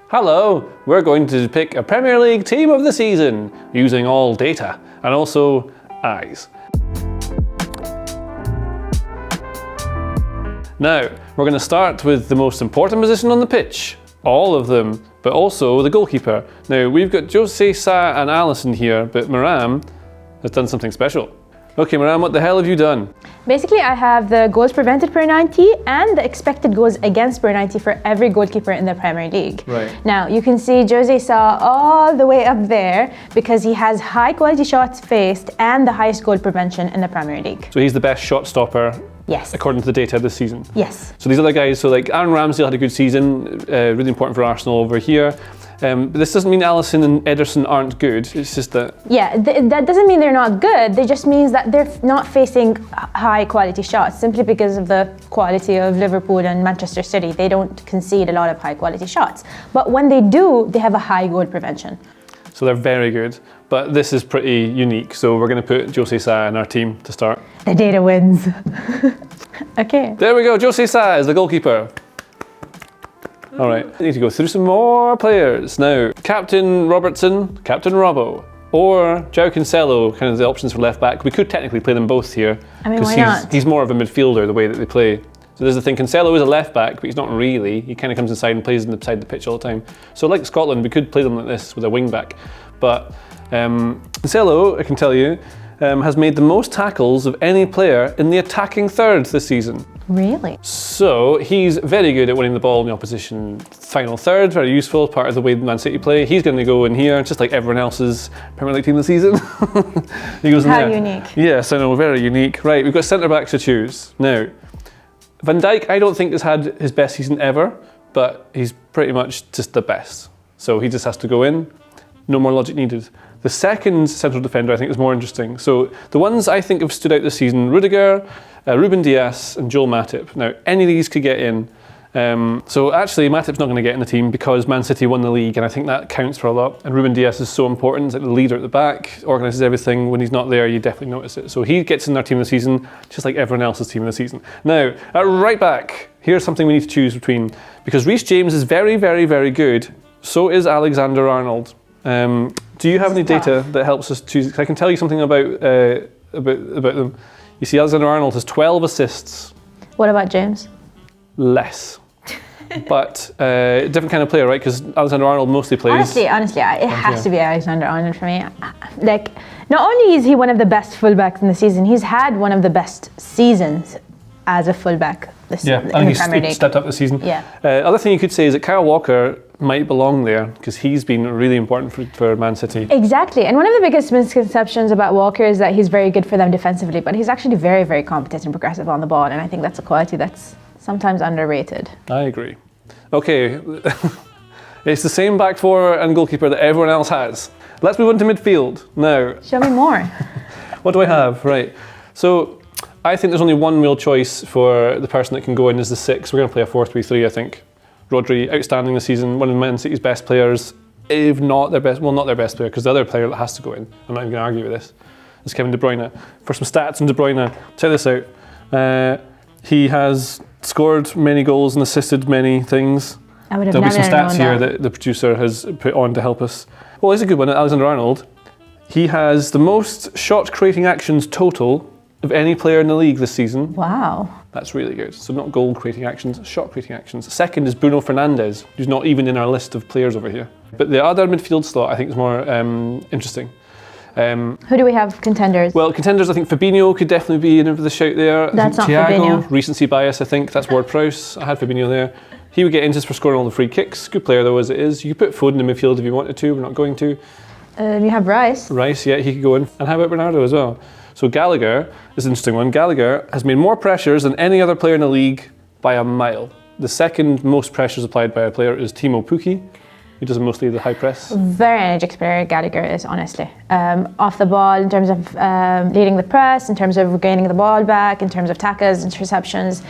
Hello, we're going to pick a Premier League team of the season using all data and also eyes. Now, we're going to start with the most important position on the pitch, all of them, but also the goalkeeper. Now, we've got Jose, Sa and Alisson here, but Maram has done something special. Okay, Maram, what the hell have you done? Basically, I have the goals prevented per 90 and the expected goals against per 90 for every goalkeeper in the Premier League. Right. Now, you can see Jose Sa all the way up there because he has high quality shots faced and the highest goal prevention in the Premier League. So he's the best shot stopper, yes, according to the data this season. Yes. So these other guys, so like Aaron Ramsdale had a good season, really important for Arsenal over here. But this doesn't mean Alisson and Henderson aren't good, it's just that... Yeah, that doesn't mean they're not good, it just means that they're not facing high quality shots simply because of the quality of Liverpool and Manchester City. They don't concede a lot of high quality shots. But when they do, they have a high goal prevention. So they're very good, but this is pretty unique. So we're going to put Jose Sa in our team to start. The data wins. Okay. There we go, Jose Sa is the goalkeeper. All right, I need to go through some more players. Now, Captain Robertson, Captain Robbo, or João Cancelo, kind of the options for left back. We could technically play them both here. I mean, why not? He's more of a midfielder, the way that they play. So there's the thing, Cancelo is a left back, but he's not really. He kind of comes inside and plays inside the pitch all the time. So like Scotland, we could play them like this with a wing back. But Cancelo, I can tell you, has made the most tackles of any player in the attacking third this season. Really? So he's very good at winning the ball in the opposition final third, very useful, part of the way Man City play. He's going to go in here, just like everyone else's Premier League team this season. He goes in How there. unique. Yes, I know, very unique. Right, we've got centre backs to choose. Now, Van Dijk, I don't think has had his best season ever, but he's pretty much just the best. So he just has to go in, no more logic needed. The second central defender I think is more interesting. So the ones I think have stood out this season, Rudiger, Ruben Dias and Joel Matip. Now, any of these could get in. So actually, Matip's not going to get in the team because Man City won the league, and I think that counts for a lot. And Ruben Dias is so important, he's like the leader at the back, organises everything. When he's not there, you definitely notice it. So he gets in our team of the season, just like everyone else's team of the season. Now, at right back, here's something we need to choose between. Because Reece James is very, very, very good. So is Alexander-Arnold. Do you have any data that helps us choose? I can tell you something about them. You see, Alexander-Arnold has 12 assists. What about James? Less. But different kind of player, right? Because Alexander-Arnold mostly plays... Honestly, it has to be Alexander-Arnold for me. Like, not only is he one of the best fullbacks in the season, he's had one of the best seasons as a fullback in the Premier League. He's stepped up this season. Yeah. Other thing you could say is that Kyle Walker might belong there because he's been really important for Man City. Exactly, and one of the biggest misconceptions about Walker is that he's very good for them defensively, but he's actually very, very competent and progressive on the ball, and I think that's a quality that's sometimes underrated. I agree. Okay, it's the same back four and goalkeeper that everyone else has. Let's move on to midfield now. Show me more. What do I have? Right, so I think there's only one real choice for the person that can go in as the six. We're going to play a 4-3-3, I think. Rodri, outstanding this season, one of Man City's best players, if not their best, well, not their best player, because the other player that has to go in, I'm not even going to argue with this, is Kevin De Bruyne. For some stats on De Bruyne, check this out. He has scored many goals and assisted many things. I would have There'll be some never stats known here that. that the producer has put on to help us. Well, here's a good one, Alexander-Arnold. He has the most shot creating actions total of any player in the league this season. Wow. That's really good. So not goal creating actions, shot creating actions. Second is Bruno Fernandes, who's not even in our list of players over here. But the other midfield slot I think is more interesting. Who do we have contenders? Well, contenders, I think Fabinho could definitely be in for the shout there. That's not Thiago, Fabinho. Recency bias, I think. That's Ward-Prowse. I had Fabinho there. He would get in just for scoring all the free kicks. Good player though as it is. You could put Foden in midfield if you wanted to. We're not going to. You have Rice. Rice, yeah, he could go in. And how about Bernardo as well? So Gallagher is an interesting one. Gallagher has made more pressures than any other player in the league by a mile. The second most pressures applied by a player is Timo Puki, who does mostly the high press. Very energetic player Gallagher is, honestly. Off the ball in terms of leading the press, in terms of regaining the ball back, in terms of tackles, interceptions.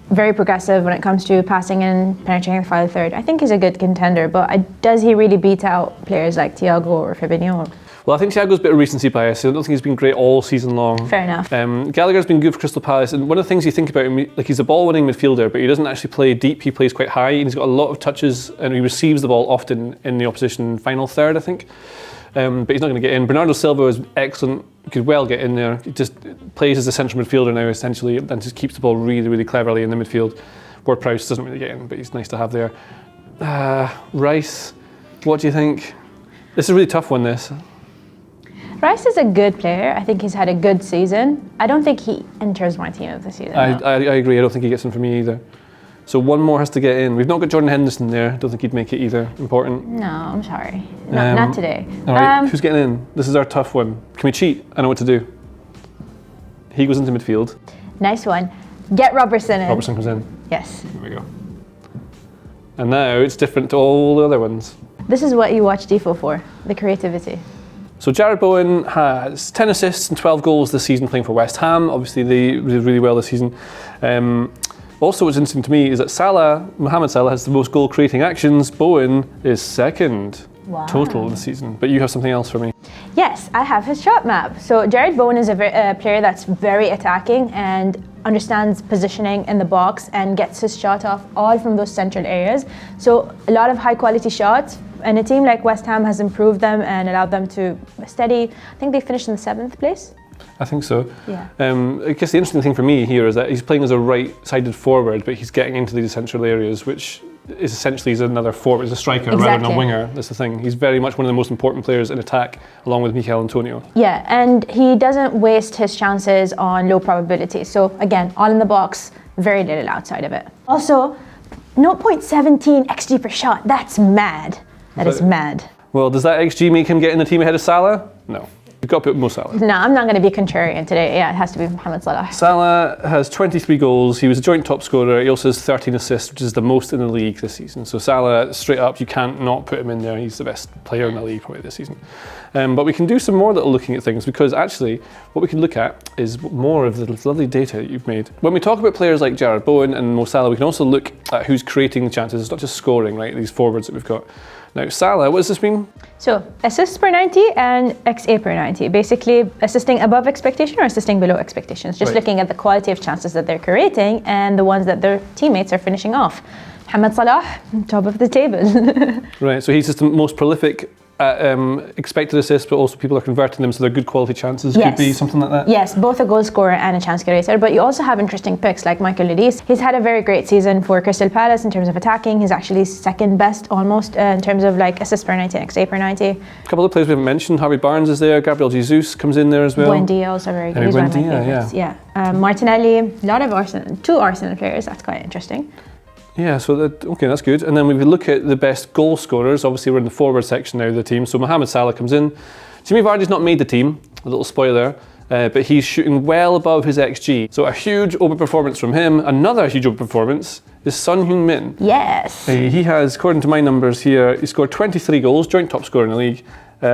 Very progressive when it comes to passing and penetrating the final third. I think he's a good contender, but does he really beat out players like Thiago or Fabinho? Well, I think Thiago's a bit of recency bias. I don't think he's been great all season long. Fair enough. Gallagher's been good for Crystal Palace, and one of the things you think about him, like he's a ball-winning midfielder, but he doesn't actually play deep. He plays quite high, and he's got a lot of touches, and he receives the ball often in the opposition final third, I think. But he's not going to get in. Bernardo Silva is excellent. He could well get in there. He just plays as a central midfielder now, essentially, and just keeps the ball really, really cleverly in the midfield. Ward-Prowse doesn't really get in, but he's nice to have there. Rice, what do you think? This is a really tough one, this. Rice is a good player. I think he's had a good season. I don't think he enters my team of the season. I agree. I don't think he gets in for me either. So one more has to get in. We've not got Jordan Henderson there. Don't think he'd make it either. Important. No, I'm sorry. Not today. All right, who's getting in? This is our tough one. Can we cheat? I know what to do. He goes into midfield. Nice one. Get Robertson in. Robertson comes in. Yes. There we go. And now it's different to all the other ones. This is what you watch Tifo for, the creativity. So Jared Bowen has 10 assists and 12 goals this season playing for West Ham. Obviously they did really well this season. Also what's interesting to me is that Mohamed Salah has the most goal creating actions. Bowen is second total this season. But you have something else for me. Yes, I have his shot map. So Jared Bowen is a player that's very attacking and understands positioning in the box and gets his shot off all from those central areas. So a lot of high quality shots. And a team like West Ham has improved them and allowed them to steady. I think they finished in the 7th place. I think so. Yeah. I guess the interesting thing for me here is that he's playing as a right-sided forward, but he's getting into these central areas, which is essentially he's another forward, he's a striker rather than a winger. That's the thing. He's very much one of the most important players in attack, along with Mikel Antonio. Yeah, and he doesn't waste his chances on low probability. So again, all in the box, very little outside of it. Also, 0.17 XG per shot. That's mad. That is mad. Well, does that XG make him get in the team ahead of Salah? No. You've got to put Mo Salah. No, I'm not going to be contrarian today. Yeah, it has to be Mohamed Salah. Salah has 23 goals. He was a joint top scorer. He also has 13 assists, which is the most in the league this season. So Salah, straight up, you can't not put him in there. He's the best player in the league probably this season. But we can do some more little looking at things, because actually what we can look at is more of the lovely data that you've made. When we talk about players like Jared Bowen and Mo Salah, we can also look at who's creating the chances. It's not just scoring, right? These forwards that we've got. Now, Salah, what does this mean? So, assists per 90 and XA per 90. Basically, assisting above expectation or assisting below expectations. Just looking at the quality of chances that they're creating and the ones that their teammates are finishing off. Mohamed Salah, top of the table. Right, so he's just the most prolific expected assists, but also people are converting them, so they're good quality chances. Yes. Could be something like that. Yes, both a goal scorer and a chance creator. But you also have interesting picks like Michael Lloris. He's had a very great season for Crystal Palace in terms of attacking. He's actually second best almost in terms of like assists per 90 and XA per 90. A couple of players we haven't mentioned. Harvey Barnes is there. Gabriel Jesus comes in there as well. Buendia also very good. He's one of my favorites. Yeah. Martinelli, a lot of two Arsenal players. That's quite interesting. Yeah, so that's good. And then we look at the best goal scorers. Obviously, we're in the forward section now of the team. So Mohamed Salah comes in. Jimmy Vardy's not made the team, a little spoiler, but he's shooting well above his XG. So a huge overperformance from him. Another huge overperformance is Son Heung-min. Yes. He has, according to my numbers here, he scored 23 goals, joint top scorer in the league,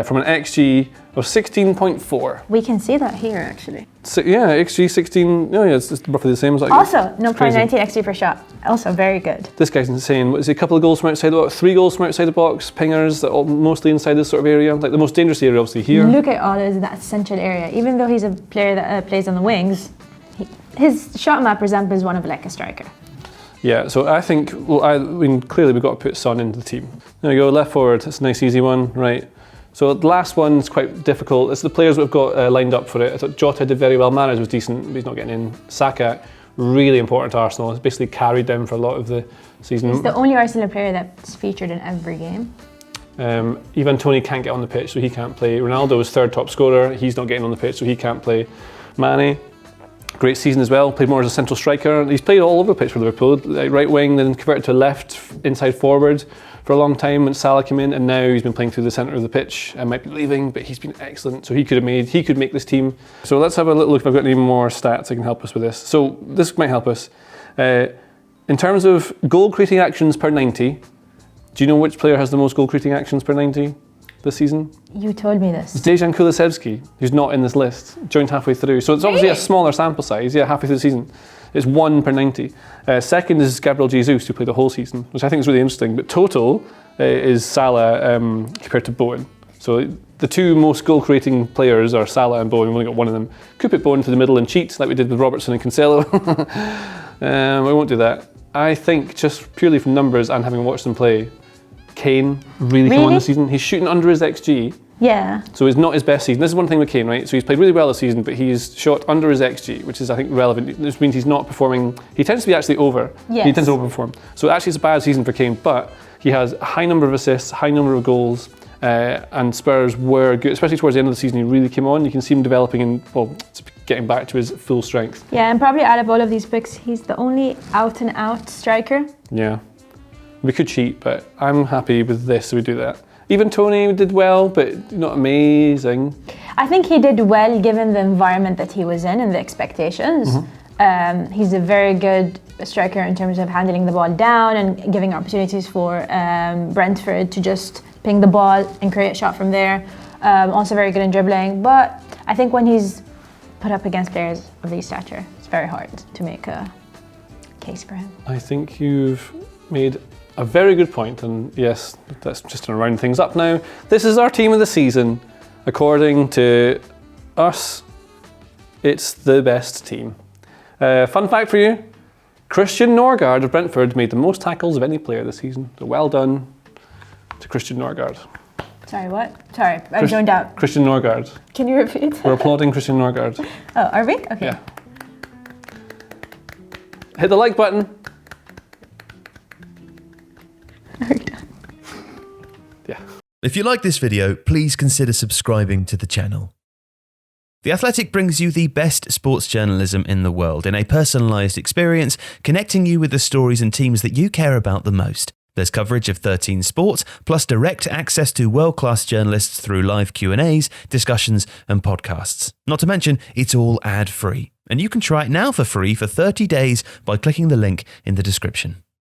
from an XG of 16.4. We can see that here, actually. So, yeah, XG 16, it's roughly the same as that. Also, 0.19 XG per shot. Also very good. This guy's insane. What is he, a couple of goals from outside the box, 3 goals from outside the box, pingers, that all mostly inside this sort of area. Like the most dangerous area, obviously, here. Look at all of that central area. Even though he's a player that plays on the wings, his shot map resembles one of like a striker. Yeah, so I think, clearly we've got to put Son into the team. There we go, left forward. That's a nice, easy one, right. So the last one's quite difficult. It's the players we've got lined up for it. I thought Jota did very well. Mahrez was decent, but he's not getting in. Saka, really important to Arsenal. He's basically carried them for a lot of the season. He's the only Arsenal player that's featured in every game. Ivan Toney can't get on the pitch, so he can't play. Ronaldo is third top scorer. He's not getting on the pitch, so he can't play. Mane, great season as well. Played more as a central striker. He's played all over the pitch for Liverpool. Like right wing, then converted to a left inside forward for a long time when Salah came in, and now he's been playing through the centre of the pitch and might be leaving, but he's been excellent. So he could make this team. So let's have a little look if I've got any more stats that can help us with this. So this might help us. In terms of goal creating actions per 90, do you know which player has the most goal creating actions per 90 this season? You told me this. It's Dejan Kulusevski, who's not in this list, joined halfway through. So it's obviously a smaller sample size, halfway through the season. It's 1 per 90. Second is Gabriel Jesus, who played the whole season, which I think is really interesting. But total is Salah compared to Bowen. So the two most goal-creating players are Salla and Bowen. We've only got one of them. Could put Bowen to the middle and cheat, like we did with Robertson and Cancelo. We won't do that. I think just purely from numbers and having watched them play, Kane really come on this season. He's shooting under his XG. Yeah. So it's not his best season. This is one thing with Kane, right? So he's played really well this season, but he's shot under his XG, which is, I think, relevant. This means he's not performing. He tends to be actually over. Yes. He tends to overperform. So actually it's a bad season for Kane, but he has a high number of assists, high number of goals, and Spurs were good, especially towards the end of the season. He really came on. You can see him developing and, well, getting back to his full strength. Yeah, and probably out of all of these picks, he's the only out-and-out striker. Yeah. We could cheat, but I'm happy with this, so we do that. Even Tony did well, but not amazing. I think he did well given the environment that he was in and the expectations. He's a very good striker in terms of handling the ball down and giving opportunities for Brentford to just ping the ball and create a shot from there. Also very good in dribbling, but I think when he's put up against players of this stature, it's very hard to make a case for him. I think you've made a very good point, and yes, that's just to round things up now. This is our team of the season. According to us, it's the best team. Fun fact for you, Christian Norgard of Brentford made the most tackles of any player this season. So well done to Christian Norgard. Sorry, what? Sorry, I zoned out. Christian Norgard. Can you repeat? We're applauding Christian Norgard. Oh, are we? Okay. Yeah. Hit the like button. Yeah. If you like this video, please consider subscribing to the channel. The Athletic brings you the best sports journalism in the world in a personalised experience, connecting you with the stories and teams that you care about the most. There's coverage of 13 sports, plus direct access to world-class journalists through live Q&As, discussions and podcasts. Not to mention, it's all ad-free. And you can try it now for free for 30 days by clicking the link in the description.